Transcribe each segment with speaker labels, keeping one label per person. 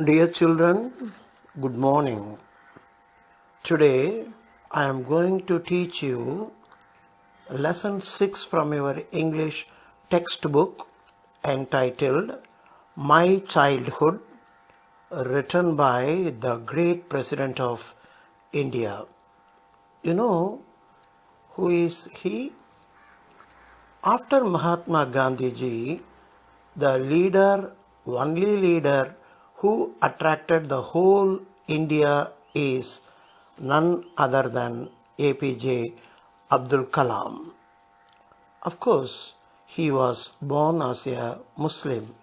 Speaker 1: Dear children, good morning. Today I am going to teach you lesson 6 from your English textbook entitled My Childhood, written by the great President of India. You know who is he? After Mahatma Gandhiji, the only leader who attracted the whole India is none other than A.P.J. Abdul Kalam. Of course, he was born as a Muslim.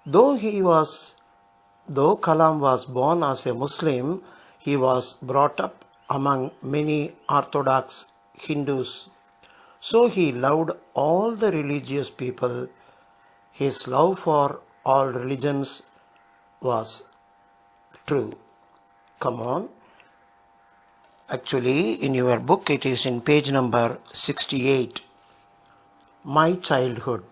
Speaker 1: Though Kalam was born as a Muslim, he was brought up among many Orthodox Hindus. So he loved all the religious people. His love for all religions was true. Come on. Actually, in your book, it is in page number 68. My childhood.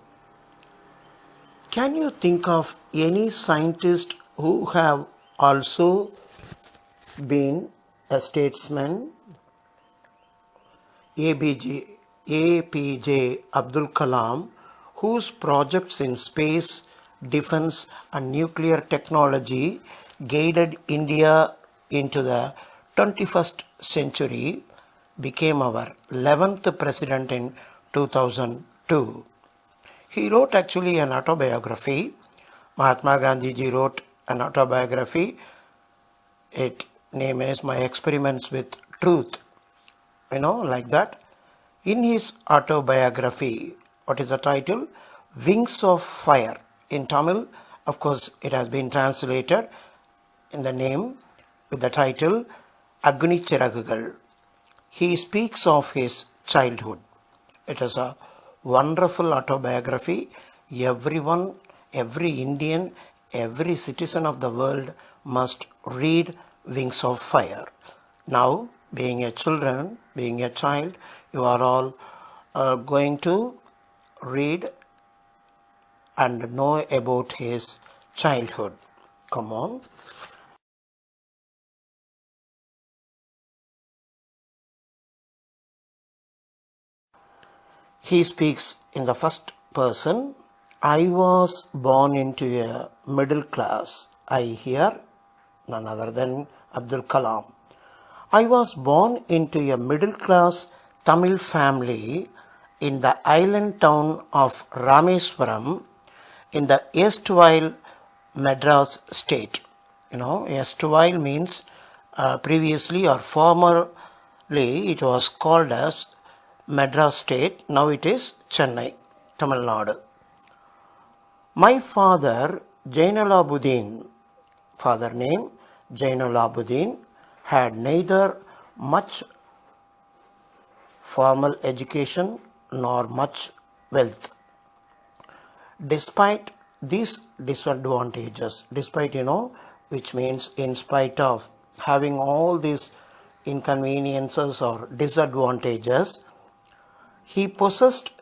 Speaker 1: Can you think of any scientist who have also been a statesman? A.P.J. Abdul Kalam, whose projects in space, defense and nuclear technology guided India into the 21st century, became our 11th president in 2002. He wrote actually an autobiography. Mahatma Gandhiji wrote an autobiography. Its name is My Experiments with Truth. Like that. In his autobiography, what is the title? Wings of Fire. In Tamil, of course, it has been translated in the name with the title Agni Chiragugal. He speaks of his childhood. It is a wonderful autobiography. Everyone, every Indian, every citizen of the world must read Wings of Fire. Now, being a child, you are all going to read and know about his childhood. Come on. He speaks in the first person. I was born into a middle class. I hear none other than Abdul Kalam. I was born into a middle class Tamil family in the island town of Rameswaram in the erstwhile Madras state. Erstwhile means previously or formerly it was called as Madras state. Now it is Chennai, Tamil Nadu. My father, Jainalabuddin, father name Jainalabuddin, had neither much formal education nor much wealth. Despite these disadvantages, which means in spite of having all these inconveniences or disadvantages, he possessed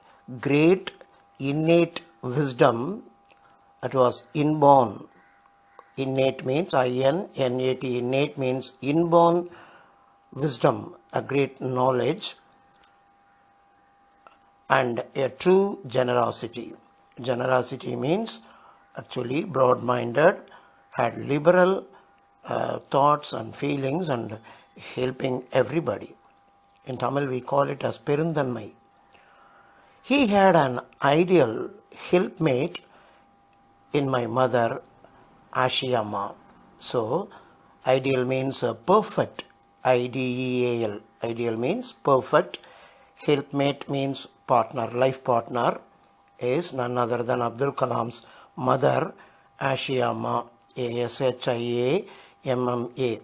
Speaker 1: great innate wisdom that was inborn. Innate means I-N-N-A-T. Innate means inborn wisdom, a great knowledge, and a true generosity. Generosity means actually broad-minded, had liberal thoughts and feelings and helping everybody. In Tamil we call it as Perundanmai. He had an ideal helpmate in my mother, Ashiyamma. So, ideal means perfect. I-D-E-A-L. Ideal means perfect. Helpmate means partner, life partner, is none other than Abdul Kalam's mother, Ashiyamma, Ashiyamma.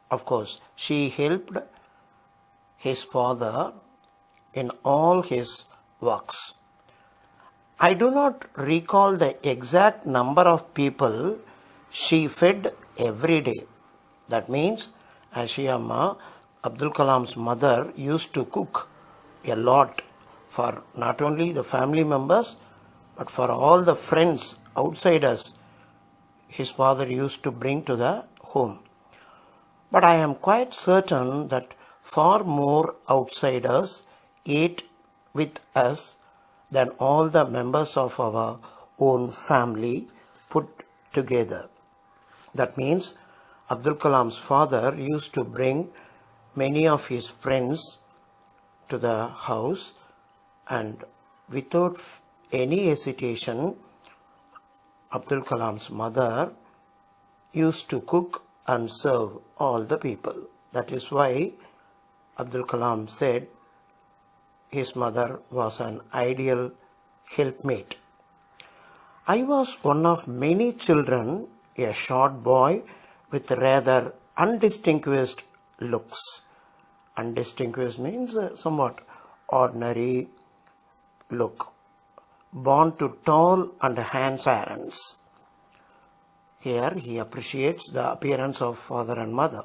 Speaker 1: Of course, she helped his father in all his works. I do not recall the exact number of people she fed every day. That means Ashiyamma, Abdul Kalam's mother, used to cook a lot for not only the family members but for all the friends, outsiders. his father used to bring to the home. But I am quite certain that far more outsiders ate with us than all the members of our own family put together. That means Abdul Kalam's father used to bring many of his friends to the house, and without any hesitation, Abdul Kalam's mother used to cook and serve all the people. That is why Abdul Kalam said his mother was an ideal helpmate. I was one of many children, a short boy with rather undistinguished looks. Undistinguished means somewhat ordinary look. Born to tall and handsome parents. Here he appreciates the appearance of father and mother.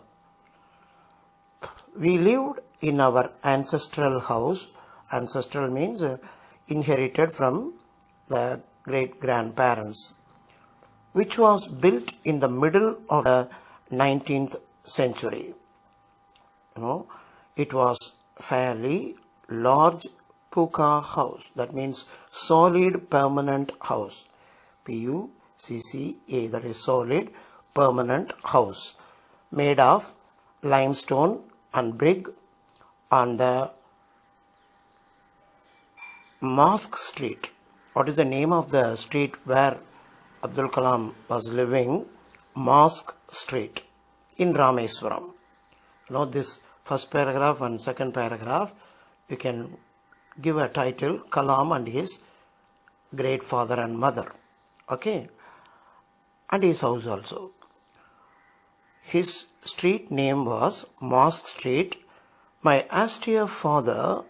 Speaker 1: We lived in our ancestral house. Ancestral means inherited from the great-grandparents, which was built in the middle of the 19th century. It was fairly large pucca house. That means solid permanent house. Pucca, that is solid permanent house, made of limestone and brick on the Mosque Street. What is the name of the street where Abdul Kalam was living? Mosque Street in Rameswaram. This first paragraph and second paragraph, you can give a title, Kalam and his great father and mother. Okay. And his house also. His street name was Mosque Street. My austere father,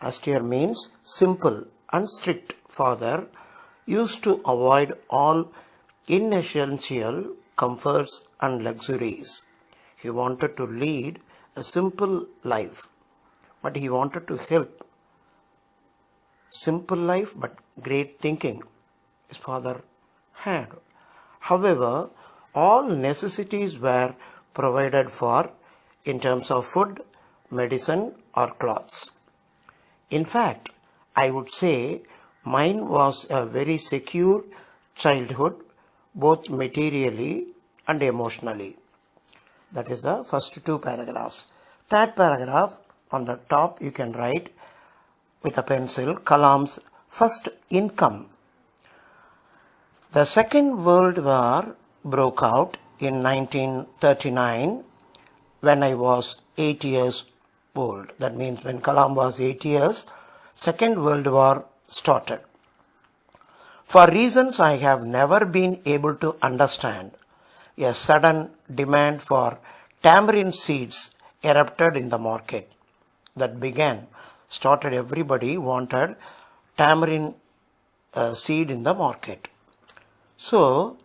Speaker 1: austere means simple and strict father, used to avoid all inessential comforts and luxuries. He wanted to lead a simple life, but he wanted to help. Simple life but great thinking his father had. However, all necessities were provided for in terms of food, medicine or clothes. In fact, I would say mine was a very secure childhood, both materially and emotionally. That is the first two paragraphs. Third paragraph, on the top you can write with a pencil, Kalam's first income. The Second World War broke out in 1939 when I was 8 years old. That means when Kalam was 8 years, Second World War started. For reasons I have never been able to understand, a sudden demand for tamarind seeds erupted in the market. Started everybody wanted tamarind seed in the market. So,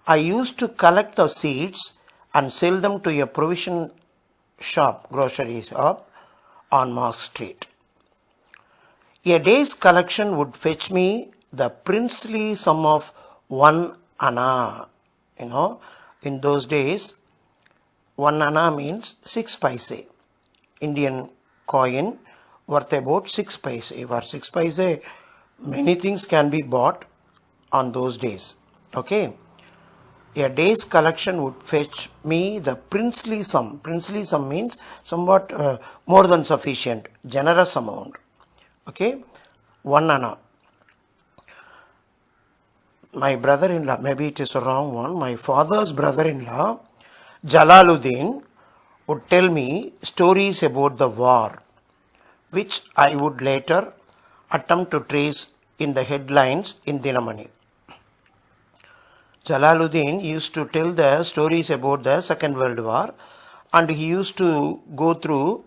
Speaker 1: I used to collect the seeds and sell them to a provision shop, grocery shop on Mosque Street. A day's collection would fetch me the princely sum of 1 anna. In those days, 1 anna means 6 paise. Indian coin worth about 6 paise. For 6 paise, many things can be bought on those days. Okay. A day's collection would fetch me the princely sum. Princely sum means somewhat more than sufficient, generous amount. Okay. 1 anna. My brother-in-law, maybe it is a wrong one, my father's brother-in-law, Jalaluddin, would tell me stories about the war, which I would later attempt to trace in the headlines in Dinamani. Jalaluddin used to tell the stories about the Second World War, and he used to go through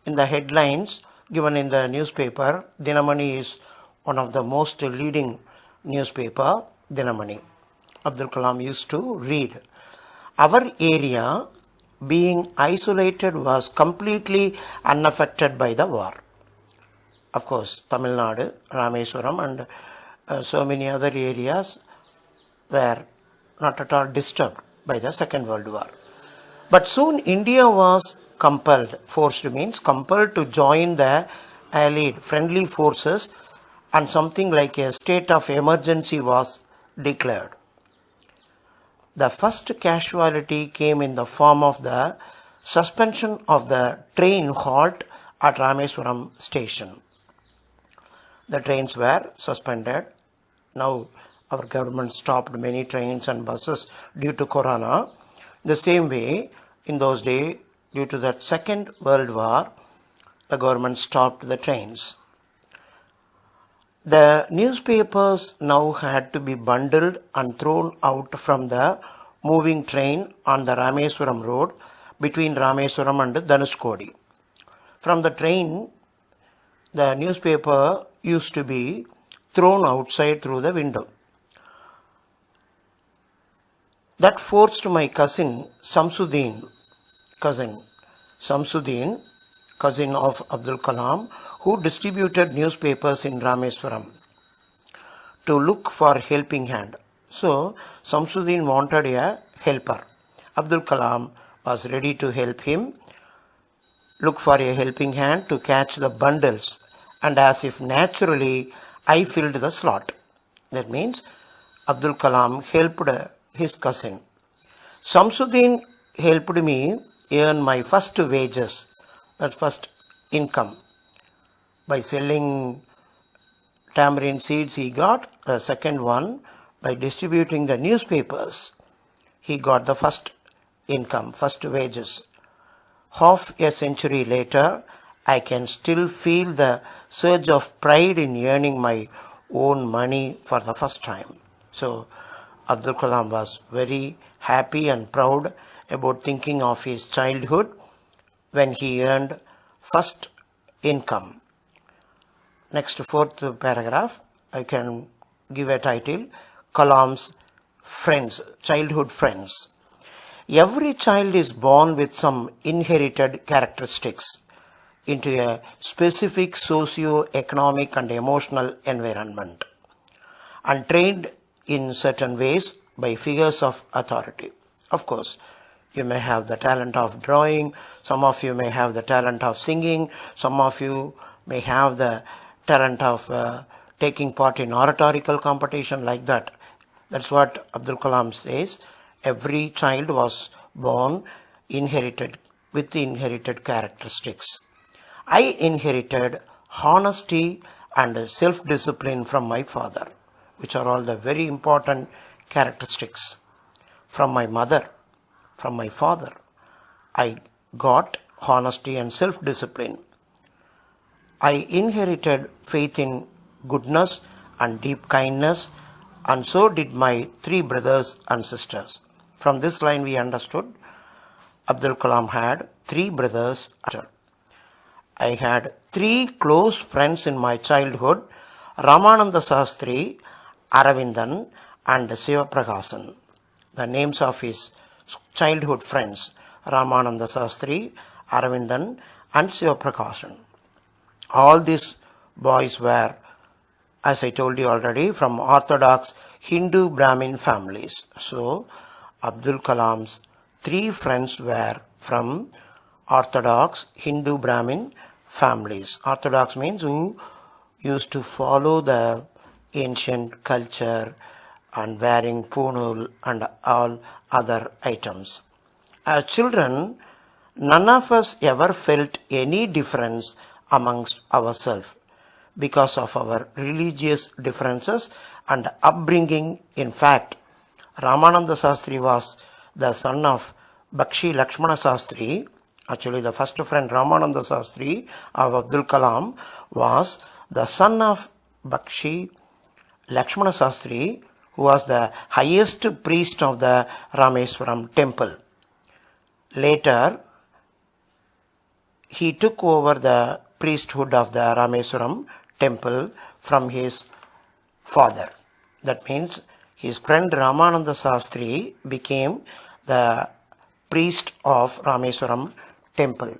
Speaker 1: in the headlines given in the newspaper. Dinamani is one of the most leading newspaper, Dinamani. Abdul Kalam used to read. Our area, being isolated, was completely unaffected by the war. Of course, Tamil Nadu, Rameswaram and so many other areas were not at all disturbed by the Second World War. But soon India was forced means compelled to join the Allied friendly forces, and something like a state of emergency was declared. The first casualty came in the form of the suspension of the train halt at Rameswaram station. The trains were suspended. Now our government stopped many trains and buses due to Corona. The same way, in those days, due to that Second World War, the government stopped the trains. The newspapers now had to be bundled and thrown out from the moving train on the Rameswaram road between Rameswaram and Dhanushkodi. From the train, the newspaper used to be thrown outside through the window. That forced my cousin Samsuddin, cousin of Abdul Kalam, who distributed newspapers in Rameswaram, to look for helping hand. So Samsuddin wanted a helper. Abdul Kalam was ready to help him look for a helping hand to catch the bundles, and as if naturally I filled the slot. That means Abdul Kalam helped his cousin. Samsuddin helped me earn my first wages, that first income. By selling tamarind seeds he got. The second one, by distributing the newspapers, he got the first income, first wages. Half a century later, I can still feel the surge of pride in earning my own money for the first time. So Abdul Kalam was very happy and proud about thinking of his childhood when he earned first income. Next, fourth paragraph, I can give a title, Kalam's Friends, Childhood Friends. Every child is born with some inherited characteristics into a specific socio-economic and emotional environment, and trained in certain ways by figures of authority. Of course, you may have the talent of drawing, some of you may have the talent of singing, some of you may have the talent of taking part in oratorical competition, like that. That's what Abdul Kalam says. Every child was born with inherited characteristics. I inherited honesty and self-discipline from my father, which are all the very important characteristics. From my mother, from my father, I got honesty and self-discipline. I inherited faith in goodness and deep kindness, and so did my three brothers and sisters. From this line we understood Abdul Kalam had three brothers. I had three close friends in my childhood, Ramananda Sastri, Aravindan and Sivaprakasan. The names of his childhood friends, Ramananda Sastri, Aravindan and Sivaprakasan. All these boys were, as I told you already, from orthodox Hindu Brahmin families. So Abdul Kalam's three friends were from orthodox Hindu Brahmin families. Orthodox means who used to follow the ancient culture and wearing punul and all other items. As children, none of us ever felt any difference amongst ourselves because of our religious differences and upbringing. In fact, Ramananda Sastri was the son of Bakshi Lakshmana Sastri. Actually, the first friend Ramananda Sastri of Abdul Kalam was the son of Bakshi Lakshmana Sastri, who was the highest priest of the Rameswaram temple. Later, he took over the priesthood of the Rameswaram temple from his father. That means his friend Ramananda Sastri became the priest of Rameswaram temple.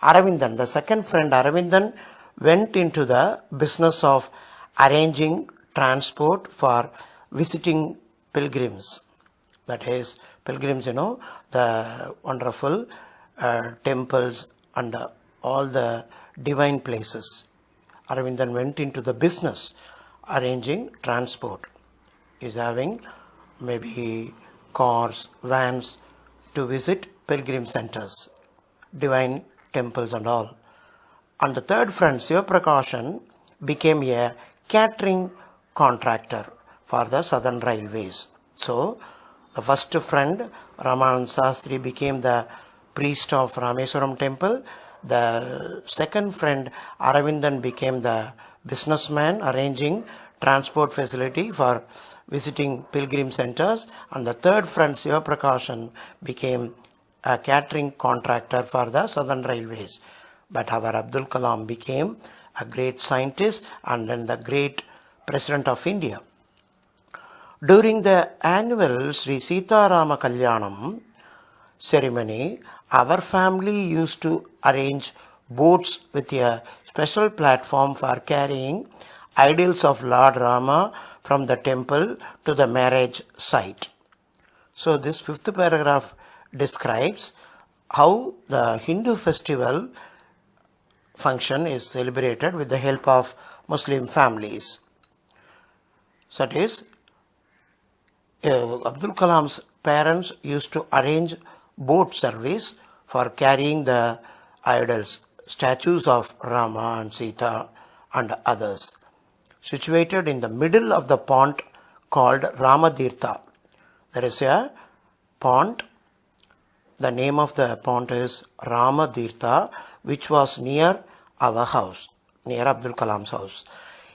Speaker 1: Aravindan, the second friend Aravindan, went into the business of arranging transport for visiting pilgrims. That is, pilgrims, the wonderful temples and all the divine places. Aravindan went into the business arranging transport. Is having maybe cars, vans to visit pilgrim centers, divine temples and all. On the third front, Sivaprakashan became a catering contractor for the Southern Railways. So, the first friend, Ramanand Sastri, became the priest of Rameswaram temple. The second friend, Aravindan, became the businessman arranging transport facility for visiting pilgrim centers. And the third friend, Sivaprakashan, became a catering contractor for the Southern Railways. But our Abdul Kalam became a great scientist and then the great President of India. During the annual Sri Sita Rama Kalyanam ceremony, our family used to arrange boats with a special platform for carrying idols of Lord Rama from the temple to the marriage site. So this fifth paragraph describes how the Hindu festival function is celebrated with the help of Muslim families. So that is, Abdul Kalam's parents used to arrange boat service for carrying the idols, statues of Rama and Sita and others, situated in the middle of the pond called Ramatirtha. There is a pond. The name of the pond is Ramatirtha, which was near our house, near Abdul Kalam's house.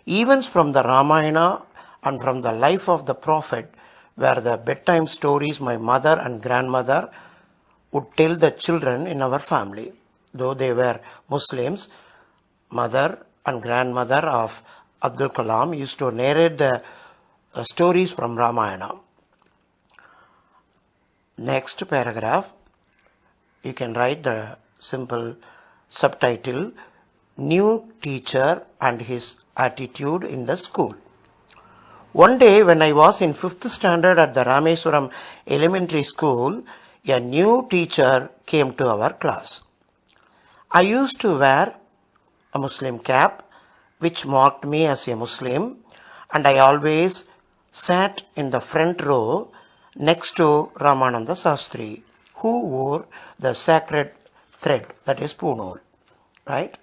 Speaker 1: Events from the Ramayana and from the life of the Prophet were the bedtime stories my mother and grandmother would tell the children in our family. Though they were Muslims, mother and grandmother of Abdul Kalam used to narrate the stories from Ramayana. Next paragraph, you can write the simple subtitle, New Teacher and His Attitude in the School. One day when I was in 5th standard at the Rameswaram Elementary School, a new teacher came to our class. I used to wear a Muslim cap which marked me as a Muslim, and I always sat in the front row next to Ramananda Sastri, who wore the sacred thread, that is Poonol. Right?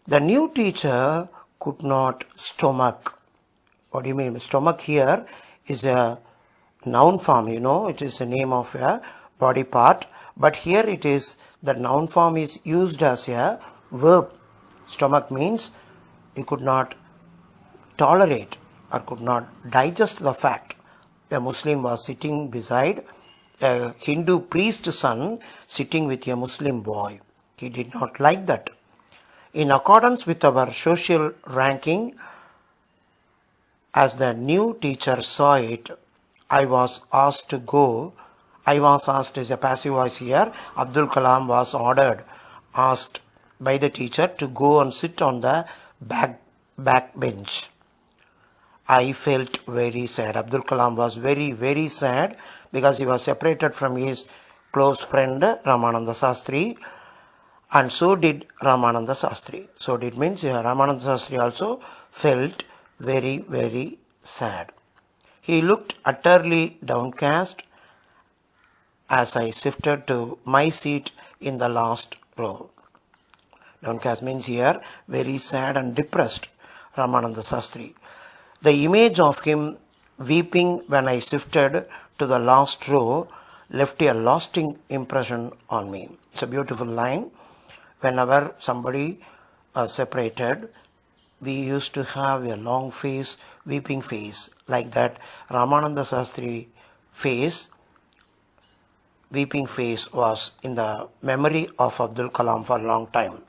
Speaker 1: The new teacher could not stomach. What do you mean? Stomach here is a noun form, it is the name of a body part, but here it is, the noun form is used as a verb. Stomach means he could not tolerate or could not digest the fact a Muslim was sitting beside a Hindu priest's son sitting with a Muslim boy. He did not like that. In accordance with our social ranking, as the new teacher saw it, I was asked is a passive voice here. Abdul Kalam was asked by the teacher to go and sit on the back bench. I felt very sad. Abdul Kalam was very, very sad because he was separated from his close friend Ramananda Sastri, and so did Ramananda Sastri. So it means Ramananda Sastri also felt very, very sad. He looked utterly downcast as I shifted to my seat in the last row. Downcast means here very sad and depressed, Ramananda Sastri. The image of him weeping when I shifted to the last row left a lasting impression on me. It's a beautiful line. Whenever somebody separated, we used to have a long face, weeping face. Like that, Ramananda Sastri face, weeping face, was in the memory of Abdul Kalam for a long time.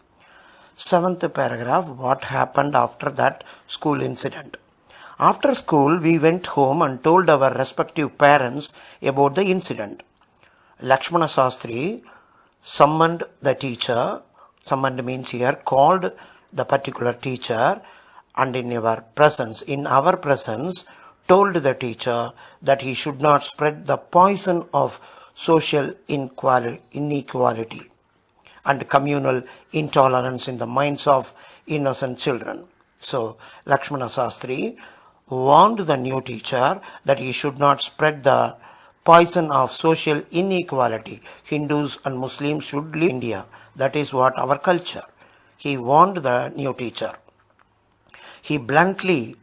Speaker 1: 7th paragraph, what happened after that school incident. After school, we went home and told our respective parents about the incident. Lakshmana Sastri summoned the teacher. Summoned means here called the particular teacher, and in our presence, told the teacher that he should not spread the poison of social inequality and communal intolerance in the minds of innocent children. So, Lakshmana Sastri warned the new teacher that he should not spread the poison of social inequality. Hindus and Muslims should live in India. That is what our culture. He warned the new teacher. He bluntly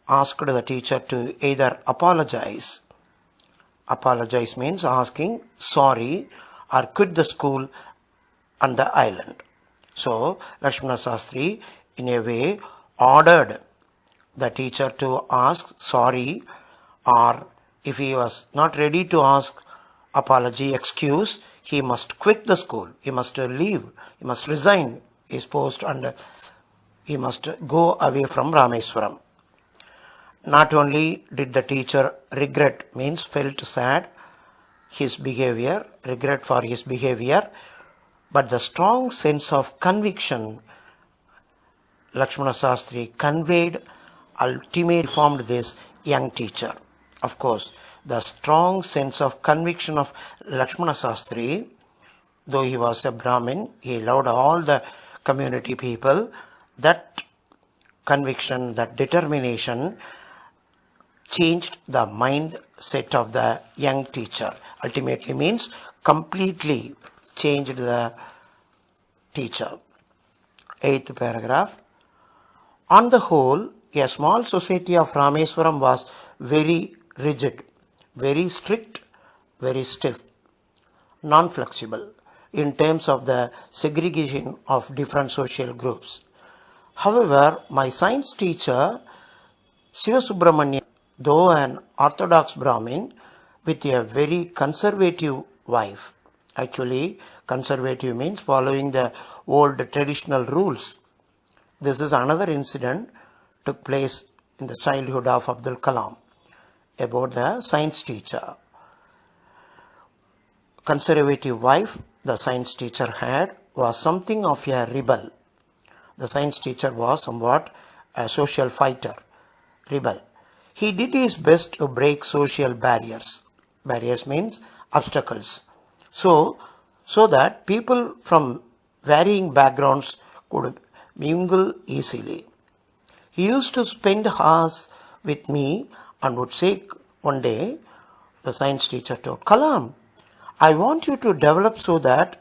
Speaker 1: asked the teacher to either apologize means asking sorry, or quit the school and the island. So Lakshmana Sastri in a way ordered the teacher to ask sorry, or if he was not ready to ask apology, excuse, he must quit the school, he must leave, he must resign his post, and he must go away from Rameswaram. Not only did the teacher regret, means felt sad, his behavior, regret for his behavior, but the strong sense of conviction Lakshmana Sastri conveyed ultimately formed this young teacher. Of course, the strong sense of conviction of Lakshmana Sastri, though he was a Brahmin, he loved all the community people, that conviction, that determination changed the mindset of the young teacher. Ultimately means completely changed the teacher. 8th paragraph. On the whole, a small society of Rameswaram was very rigid, very strict, very stiff, non-flexible in terms of the segregation of different social groups. However, my science teacher, Sivasubramanian, though an orthodox Brahmin with a very conservative wife, actually conservative means following the old traditional rules. This is another incident took place in the childhood of Abdul Kalam about the science teacher. Conservative wife the science teacher had was something of a rebel. The science teacher was somewhat a social fighter, rebel. He did his best to break social barriers. Barriers means obstacles. So that people from varying backgrounds could mingle easily. He used to spend hours with me and would say one day, the science teacher told Kalam, I want you to develop so that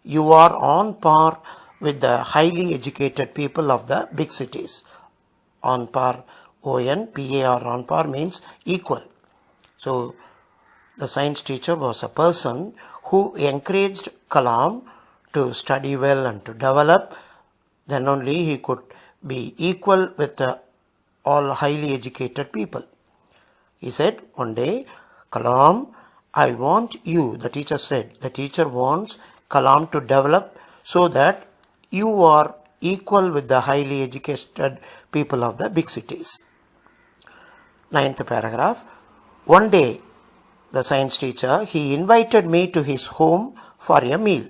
Speaker 1: you are on par with the highly educated people of the big cities. On par, O-N-P-A-R, on par means equal. So, the science teacher was a person who encouraged Kalam to study well and to develop. Then only he could be equal with all highly educated people. He said one day, Kalam, I want you, the teacher said, the teacher wants Kalam to develop so that you are equal with the highly educated people of the big cities. 9th paragraph. One day, the science teacher, he invited me to his home for a meal.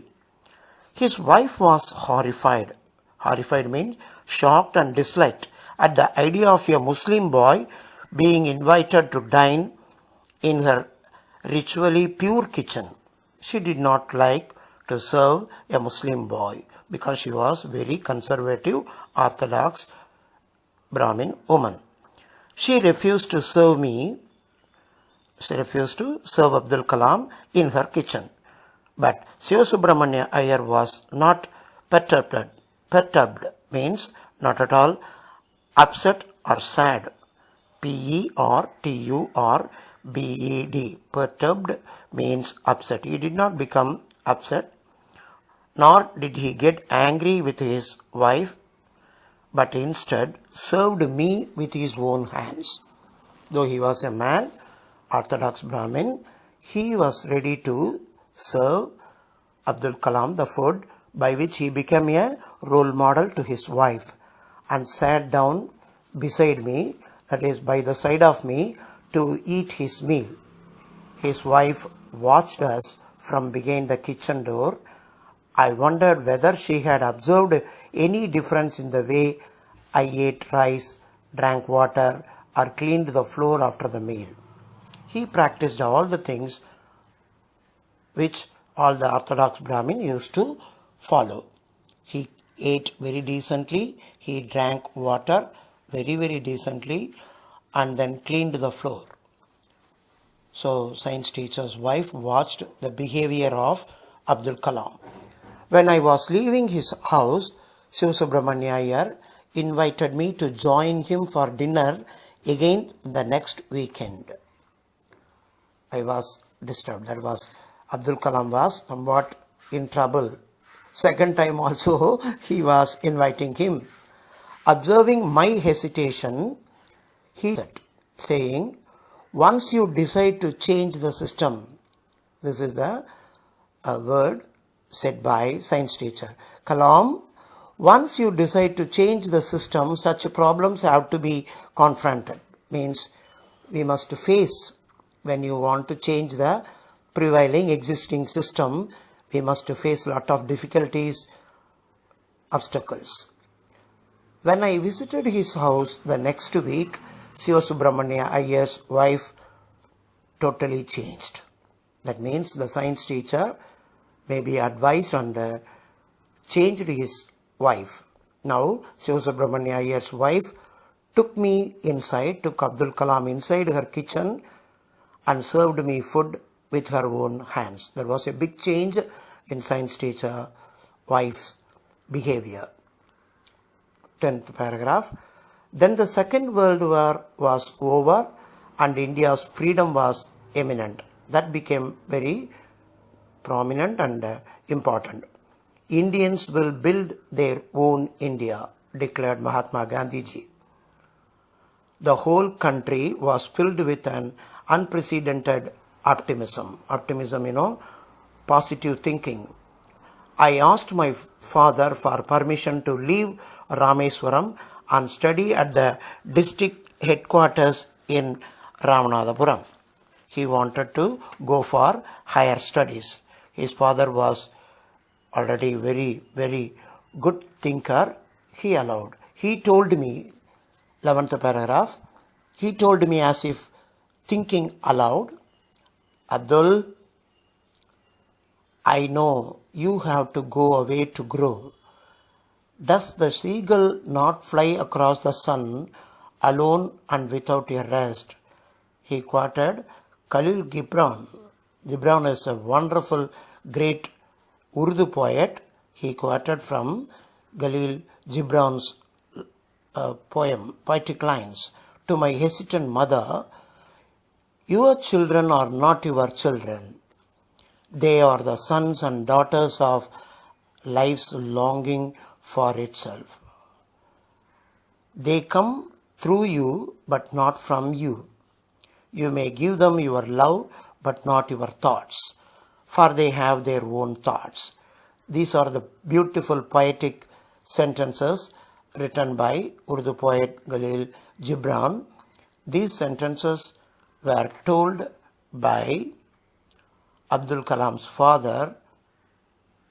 Speaker 1: His wife was horrified. Horrified means shocked and disliked at the idea of a Muslim boy being invited to dine in her ritually pure kitchen. She did not like to serve a Muslim boy because she was very conservative, orthodox Brahmin woman. She refused to serve Abdul Kalam in her kitchen. But Sivasubramania Iyer was not perturbed. Perturbed means not at all upset or sad. P-E-R-T-U-R-B-E-D. Perturbed means upset. He did not become upset, nor did he get angry with his wife, but instead served me with his own hands. Though he was a man, orthodox Brahmin, he was ready to serve Abdul Kalam the food by which he became a role model to his wife and sat down beside me, that is by the side of me, to eat his meal. His wife watched us from behind the kitchen door. I wondered whether she had observed any difference in the way I ate rice, drank water, or cleaned the floor after the meal. He practiced all the things which all the Orthodox Brahmin used to follow. He ate very decently, he drank water very decently, and then cleaned the floor. So, science teacher's wife watched the behavior of Abdul Kalam. When I was leaving his house, Sivasubramanya Iyer invited me to join him for dinner again the next weekend. I was disturbed. That was Abdul Kalam was somewhat in trouble. Second time also he was inviting him. Observing my hesitation, he said, saying, once you decide to change the system, this is the word said by science teacher Kalam, once you decide to change the system, such problems have to be confronted. Means we must face, when you want to change the prevailing existing system, we must face a lot of difficulties, obstacles. When I visited his house the next week, Sivasubramanya Iyer's wife totally changed. That means the science teacher may be advised and changed his wife. Now, Sivasubramanya Iyer's wife took me inside, took Abdul Kalam inside her kitchen and served me food with her own hands. There was a big change in science teacher wife's behavior. 10th paragraph. Then the Second World War was over and India's freedom was imminent. That became very prominent and important. Indians will build their own India, declared Mahatma Gandhiji. The whole country was filled with an unprecedented optimism. Optimism, positive thinking. I asked my father for permission to leave Rameswaram and study at the district headquarters in Ramanathapuram. He wanted to go for higher studies. His father was already very good thinker. He allowed. He told me, 11th paragraph, he told me as if thinking aloud, Abdul, I know you have to go away to grow. Does the seagull not fly across the sun alone and without a rest? He quoted Khalil Gibran. Gibran is a wonderful, great Urdu poet. He quoted from Khalil Gibran's poem, poetic lines. To my hesitant mother, your children are not your children. They are the sons and daughters of life's longing for itself. They come through you, but not from you. You may give them your love, but not your thoughts, for they have their own thoughts. These are the beautiful poetic sentences written by Urdu poet Khalil Gibran. These sentences were told by Abdul Kalam's father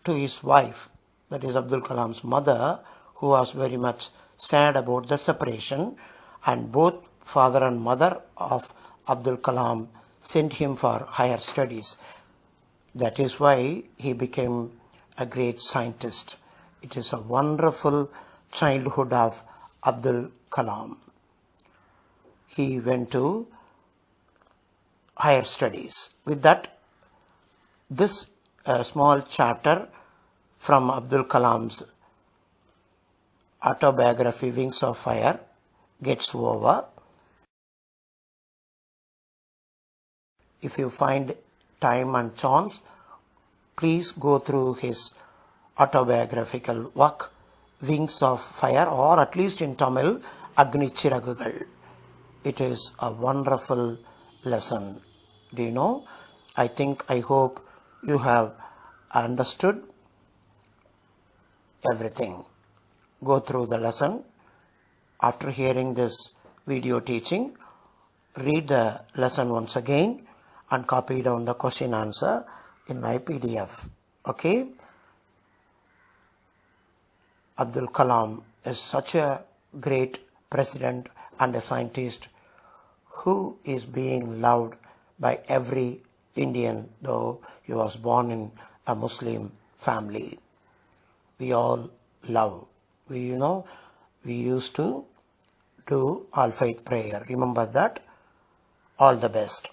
Speaker 1: to his wife, that is Abdul Kalam's mother, who was very much sad about the separation, and both father and mother of Abdul Kalam sent him for higher studies. That is why he became a great scientist. It is a wonderful childhood of Abdul Kalam. He went to higher studies. With that, this small chapter from Abdul Kalam's autobiography Wings of Fire gets over. If you find time and chance, please go through his autobiographical work Wings of Fire, or at least in Tamil, Agni Chiragugal. It is a wonderful lesson. Do you know? I hope you have understood everything. Go through the lesson. After hearing this video teaching, read the lesson once again and copy down the question answer in my PDF. Okay? Abdul Kalam is such a great president and a scientist who is being loved by every Indian, though he was born in a Muslim family. We all love. We used to do all faith prayer. Remember that. All the best.